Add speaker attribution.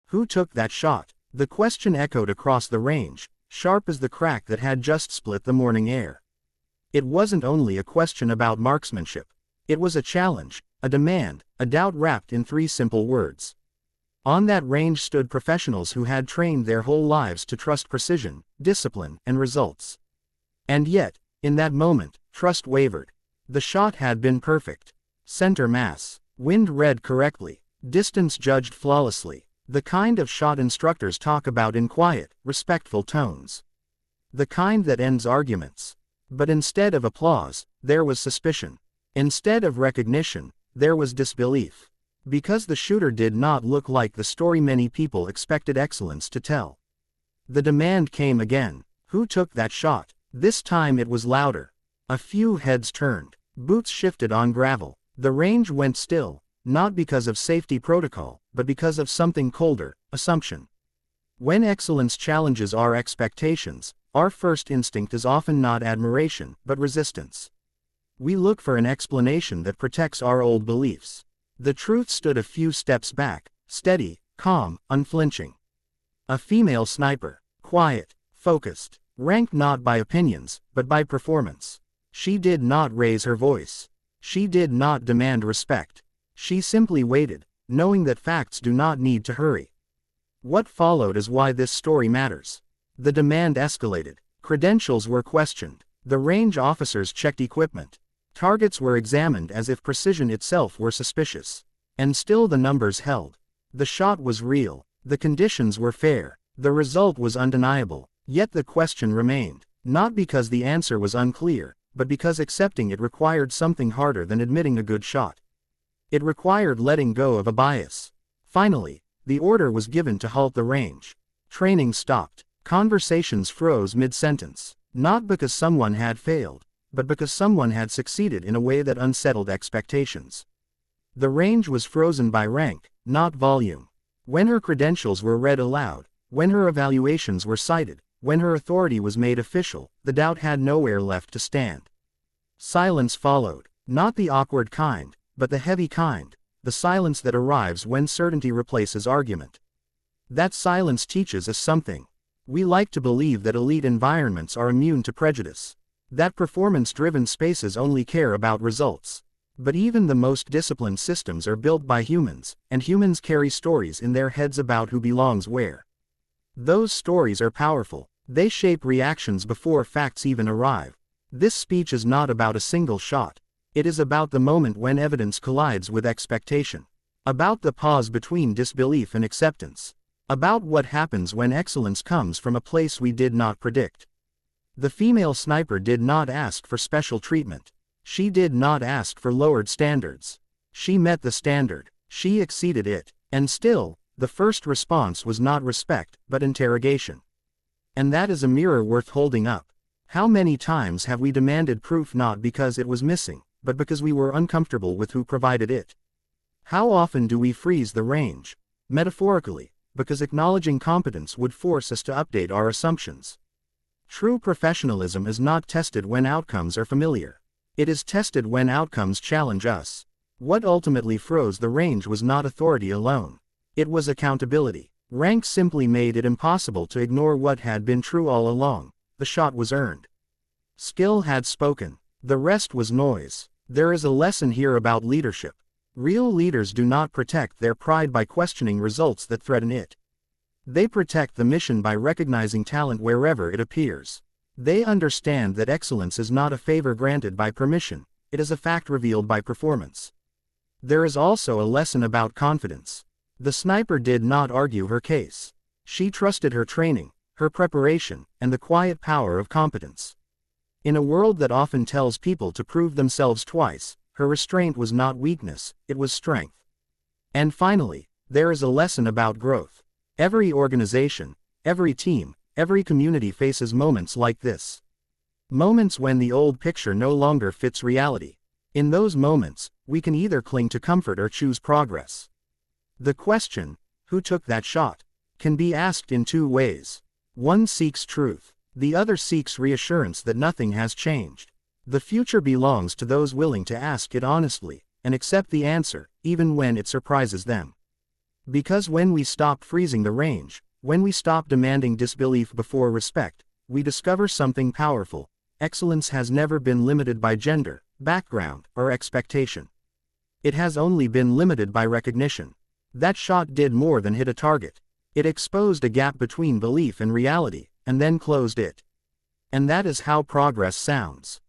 Speaker 1: Who took that shot? The question echoed across the range, sharp as the crack that had just split the morning air. It wasn't only a question about marksmanship. It was a challenge, a demand, a doubt wrapped in 3 simple words. On that range stood professionals who had trained their whole lives to trust precision, discipline, and results. And yet, in that moment, trust wavered. The shot had been perfect. Center mass, wind read correctly, distance judged flawlessly, the kind of shot instructors talk about in quiet, respectful tones. The kind that ends arguments. But instead of applause, there was suspicion. Instead of recognition, there was disbelief. Because the shooter did not look like the story many people expected excellence to tell. The demand came again. Who took that shot? This time it was louder. A few heads turned. Boots shifted on gravel. The range went still, not because of safety protocol, but because of something colder, assumption. When excellence challenges our expectations, our first instinct is often not admiration, but resistance. We look for an explanation that protects our old beliefs. The truth stood a few steps back, steady, calm, unflinching. A female sniper, quiet, focused, ranked not by opinions, but by performance. She did not raise her voice. She did not demand respect. She simply waited, knowing that facts do not need to hurry. What followed is why this story matters. The demand escalated. Credentials were questioned. The range officers checked equipment. Targets were examined as if precision itself were suspicious. And still the numbers held. The shot was real. The conditions were fair. The result was undeniable. Yet the question remained. Not because the answer was unclear, but because accepting it required something harder than admitting a good shot. It required letting go of a bias. Finally, the order was given to halt the range. Training stopped. Conversations froze mid-sentence. Not because someone had failed, but because someone had succeeded in a way that unsettled expectations. The range was frozen by rank, not volume. When her credentials were read aloud, when her evaluations were cited, when her authority was made official, the doubt had nowhere left to stand. Silence followed, not the awkward kind, but the heavy kind, the silence that arrives when certainty replaces argument. That silence teaches us something. We like to believe that elite environments are immune to prejudice. That performance-driven spaces only care about results. But even the most disciplined systems are built by humans, and humans carry stories in their heads about who belongs where. Those stories are powerful. They shape reactions before facts even arrive. This speech is not about a single shot. It is about the moment when evidence collides with expectation. About the pause between disbelief and acceptance. About what happens when excellence comes from a place we did not predict. The female sniper did not ask for special treatment. She did not ask for lowered standards. She met the standard. She exceeded it. And still, the first response was not respect, but interrogation. And that is a mirror worth holding up. How many times have we demanded proof not because it was missing, but because we were uncomfortable with who provided it? How often do we freeze the range? Metaphorically, because acknowledging competence would force us to update our assumptions. True professionalism is not tested when outcomes are familiar. It is tested when outcomes challenge us. What ultimately froze the range was not authority alone. It was accountability. Rank simply made it impossible to ignore what had been true all along. The shot was earned. Skill had spoken. The rest was noise. There is a lesson here about leadership. Real leaders do not protect their pride by questioning results that threaten it. They protect the mission by recognizing talent wherever it appears. They understand that excellence is not a favor granted by permission, it is a fact revealed by performance. There is also a lesson about confidence. The sniper did not argue her case. She trusted her training, her preparation, and the quiet power of competence. In a world that often tells people to prove themselves twice, her restraint was not weakness, it was strength. And finally, there is a lesson about growth. Every organization, every team, every community faces moments like this. Moments when the old picture no longer fits reality. In those moments, we can either cling to comfort or choose progress. The question, who took that shot, can be asked in 2 ways. One seeks truth. The other seeks reassurance that nothing has changed. The future belongs to those willing to ask it honestly, and accept the answer, even when it surprises them. Because when we stop freezing the range, when we stop demanding disbelief before respect, we discover something powerful. Excellence has never been limited by gender, background, or expectation. It has only been limited by recognition. That shot did more than hit a target. It exposed a gap between belief and reality, and then closed it. And that is how progress sounds.